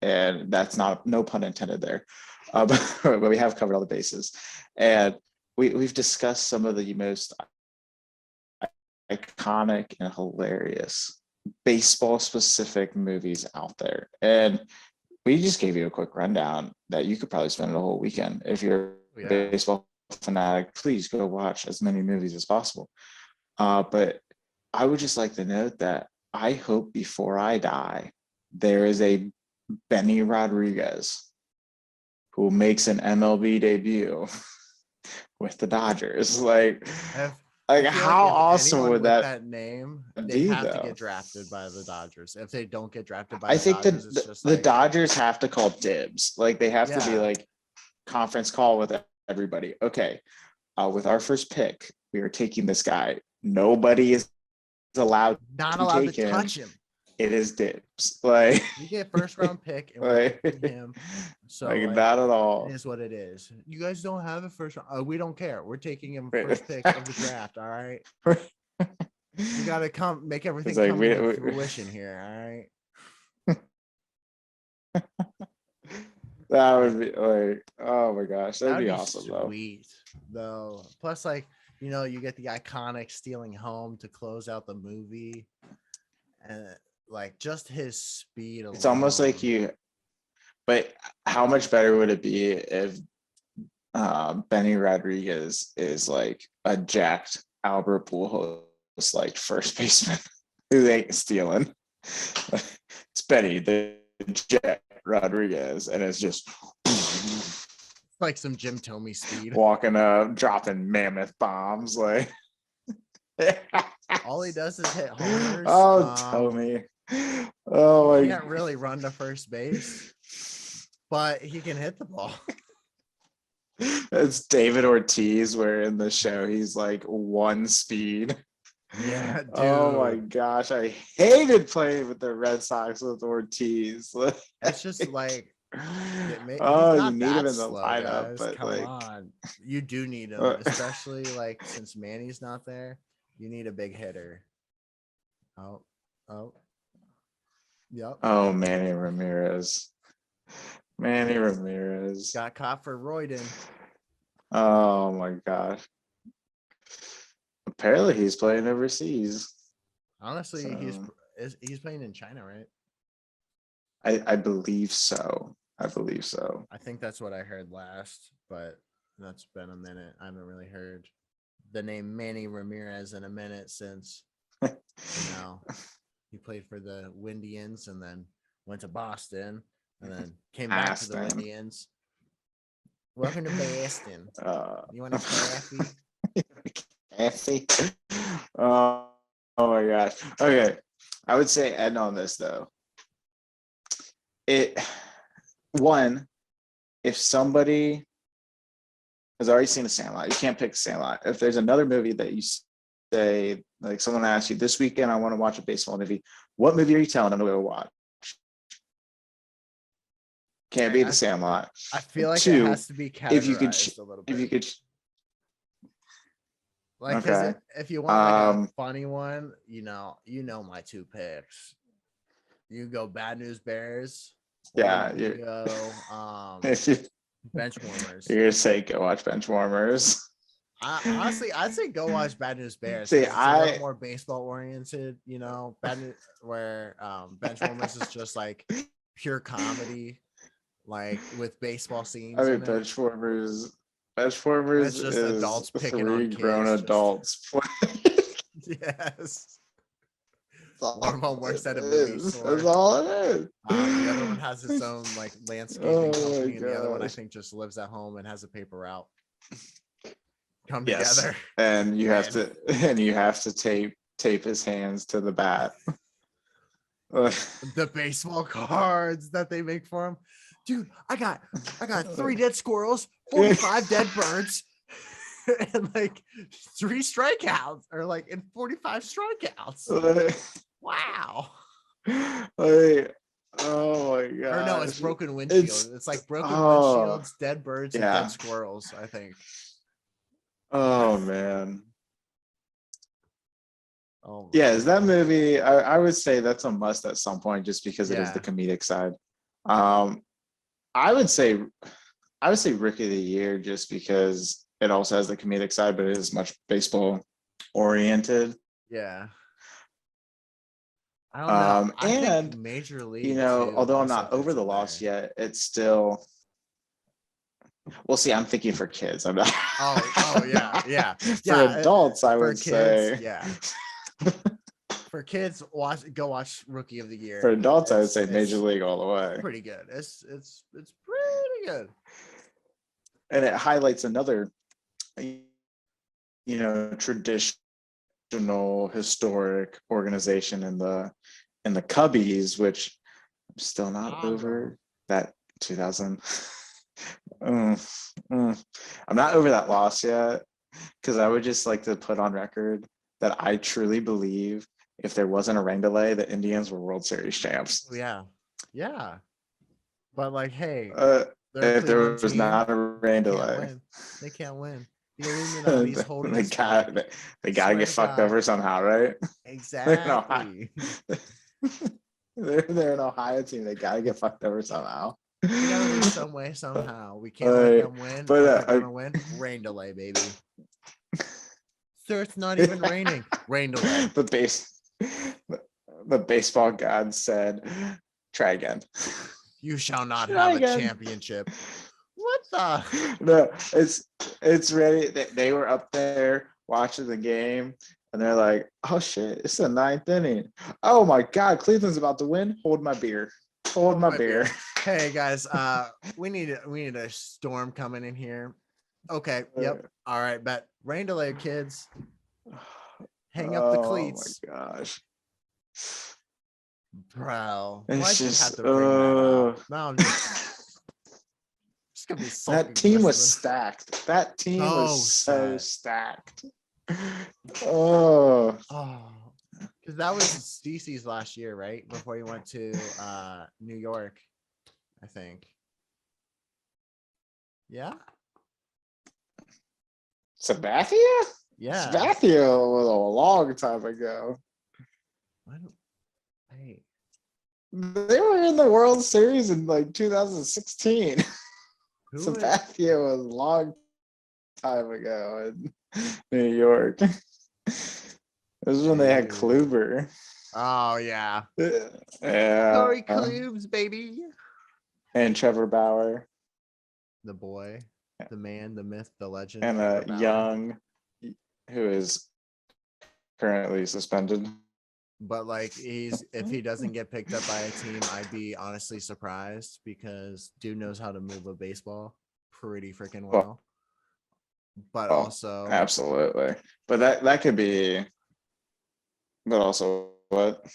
And that's not, no pun intended there. But we have covered all the bases. And we've discussed some of the most iconic and hilarious baseball specific movies out there. And we just gave you a quick rundown that you could probably spend a whole weekend. If you're a baseball fanatic, please go watch as many movies as possible. But I would just like to note that I hope before I die, there is a Benny Rodriguez who makes an MLB debut with the Dodgers. If Like I feel like how if awesome anyone would with that that name, they be have to though? get drafted by the Dodgers. If they don't get drafted by I the think Dodgers, it's just the like, Dodgers have to call dibs. Like they have to be yeah, like conference call with everybody. Okay, with our first pick, we are taking this guy. Nobody is allowed not to allowed to take him. touch him. It is dibs. Like, You get first round pick and we're like, taking him. So like like not at it all. is what it is. You guys don't have a first round. We don't care. We're taking him first pick of the draft. All right. You gotta make everything like come we, into we fruition here. All right. that would be like, oh my gosh, that'd That'd be be awesome though. sweet though. Plus, like, you get the iconic stealing home to close out the movie. And like just his speed It's almost like alone. but how much better would it be if Benny Rodriguez is like a jacked Albert Pujols like first baseman who ain't stealing? It's Benny the Jet Rodriguez, and it's just Like some Jim Tomey speed. walking up, dropping mammoth bombs. Like, All he does is hit homers. oh, Tommy. Oh He my can't really run to first base, but he can hit the ball. It's David Ortiz, where in the show he's like one speed. Yeah, dude. Oh my gosh, I hated playing with the Red Sox with Ortiz. It's just like he's Oh, you not need him that in the slow, lineup, guys. but Come like, on. You do need him, especially like since Manny's not there. You need a big hitter. Oh, yep. oh, Manny Ramirez. Manny Ramirez. Got caught for Royden. Oh my gosh. Apparently he's playing overseas. Honestly, So, he's playing in China, right? I believe so. I believe so. I think that's what I heard last, but that's been a minute. I haven't really heard the name Manny Ramirez in a minute since he played for the Windians and then went to Boston and then came back to the Aston. Windians. Welcome to Boston. You want a Kathy? Oh my gosh. Okay. I would say end on this though. If somebody has already seen The Sandlot, you can't pick Sandlot. If there's another movie that you say, like someone asks you this weekend, I want to watch a baseball movie. What movie are you telling them to go watch? Can't be The Sandlot. I feel like it has to be categorized if you could, a little bit. if you could, like, okay. If you want like a funny one, you know my two picks. You go Bad News Bears. Yeah, you go Benchwarmers. You're gonna say go watch Benchwarmers. Honestly, I'd say go watch Bad News Bears. See, It's a little more baseball oriented, Bad News, where Benchwarmers is just like pure comedy, like with baseball scenes. I mean, Benchwarmers it's just is adults picking three on kids, grown adults. Yes. One of them works at a movie store. That's all it is. The other one has its own like landscaping company, and the other one I think just lives at home and has a paper route. Come together, and you have to tape his hands to the bat. The baseball cards that they make for him, dude. I got 3 dead squirrels, 45 dead birds, and like 3 strikeouts, or like in 45 strikeouts. Wow. Like, oh my god. Or no, it's broken windshield. It's like broken windshields, dead birds, and dead squirrels, I think. Oh man. Oh yeah, is that movie? I would say that's a must at some point, just because it is the comedic side. I would say Rookie of the Year, just because it also has the comedic side, but it is much baseball oriented. Yeah. I don't know. I think Major League, although I'm not over the loss yet, it's still. Well, see, I'm thinking for kids. I'm not. Oh yeah. For adults, I would kids, say. yeah. For kids, go watch Rookie of the Year. For adults, I would It's- say it's Major League all the way. Pretty good. It's pretty good. And it highlights another, traditional historic organization in the Cubbies, which I'm still not Chicago. over that 2000. I'm not over that loss yet, because I would just like to put on record that I truly believe if there wasn't a rain delay, the Indians were World Series champs. Yeah. But like, hey, they're a If there Cleveland was team. not a rain They can't delay, win. They can't win. The Illuminati's holding they us back. got they got to Swear get to fucked God. over somehow, right? Exactly. They're an Ohio team. They got to get fucked over somehow. They gotta lose some way, somehow. We can't let them win. but, But they're gonna win. Rain delay, baby. Sir, it's not even raining. Rain delay. The baseball god said, "Try again." You shall not Try have again. a championship. What the? No, it's ready. They were up there watching the game, and they're like, "Oh shit, it's the ninth inning. Oh my god, Cleveland's about to win. Hold my beer. Hold my beer." Hey guys, we need a storm coming in here. Okay, yep. All right, bet. Rain delay, kids. Hang up the cleats. Oh my gosh. Bro, It's why'd you just, have to bring that up? Now I'm just gonna be sulking that team the was rest of stacked. That team was so stacked. stacked. Oh, Oh, because that was Stacey's last year, right? Before he went to New York, I think. Yeah. Sabathia? Yeah. Sabathia was a long time ago. Hey. They were in the World Series in like 2016. Sabathia was a long time ago in New York. This is when they had Kluber. Oh yeah. Yeah. Corey Klubes, baby. And Trevor Bauer. The boy, the man, the myth, the legend. And Young, who is currently suspended. But like if he doesn't get picked up by a team, I'd be honestly surprised because dude knows how to move a baseball pretty freaking well. But also absolutely. But that could be, but also what?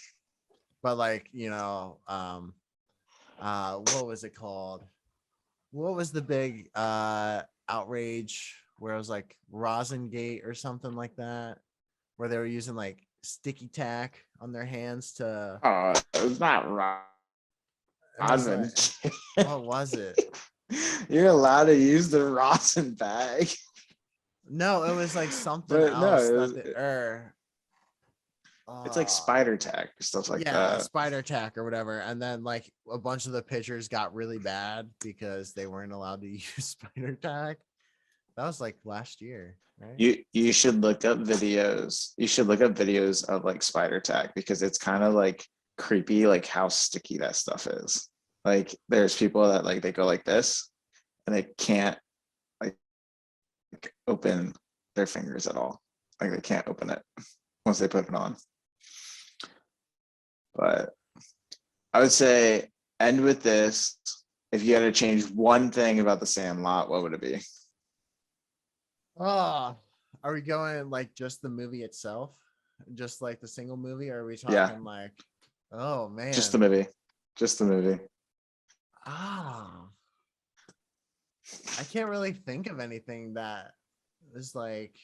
But like, what was it called? What was the big outrage where it was like Rosengate or something like that, where they were using like sticky tack on their hands to It was not rosin. What was it? You're allowed to use the rosin bag. No, it was like something else. It's like spider tack, stuff like that. Yeah, spider tack or whatever. And then like a bunch of the pitchers got really bad because they weren't allowed to use spider tack. That was like last year, right? You should look up videos. You should look up videos of like spider tack because it's kind of like creepy, like how sticky that stuff is. Like there's people that like they go like this and they can't like open their fingers at all. Like they can't open it once they put it on. But I would say end with this. If you had to change one thing about the Sandlot, what would it be? Are we going like just the movie itself? Just like the single movie? Or are we talking like, oh man. Just the movie. Just the movie. I can't really think of anything that is like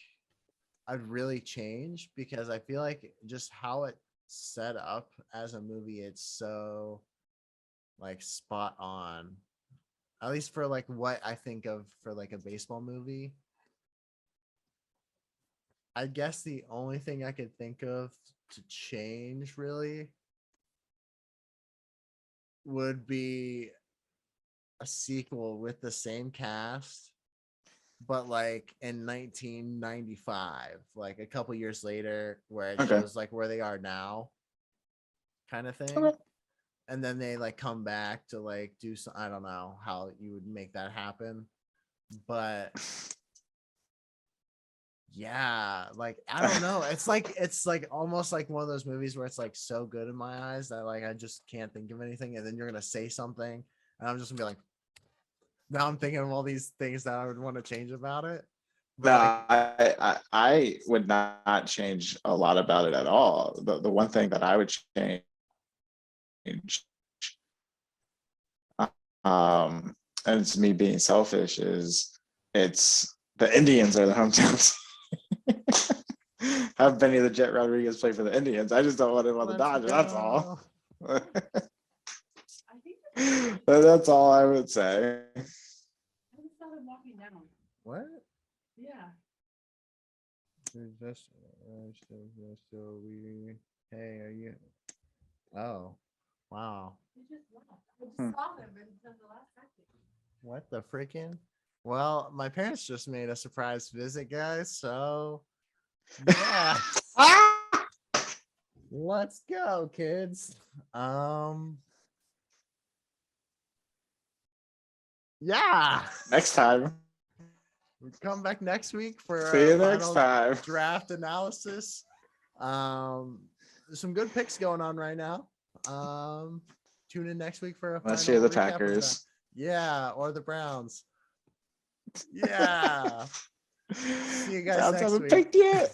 I'd really change because I feel like just how it's set up as a movie, it's so like spot on. At least for like what I think of for like a baseball movie. I guess the only thing I could think of to change really would be a sequel with the same cast, but like in 1995, like a couple years later, where it shows like where they are now, kind of thing. And then they like come back to like do some, I don't know how you would make that happen, but Yeah, like I don't know. It's like almost like one of those movies where it's like so good in my eyes that like I just can't think of anything, and then you're gonna say something, and I'm just gonna be like, now I'm thinking of all these things that I would want to change about it. No, But like, I would not change a lot about it at all. The one thing that I would change, and it's me being selfish, is it's the Indians are the hometowns. Have Benny the Jet Rodriguez play for the Indians. I just don't want him on the let's Dodgers. That's all. go. I think That's all I would say. I just saw them walking down. What? Yeah. So we. Hey, are you? Oh, wow. They just left. I just Hmm. saw them until the last second. What the freaking? Well, my parents just made a surprise visit, guys. So, yeah, let's go, kids. Yeah, Next time. we come back next week for See you our next final time. draft analysis. There's some good picks going on right now. Tune in next week for a Let's final hear the recap of the- Packers. Yeah, or the Browns. Yeah. See you guys Browns next haven't week. picked yet.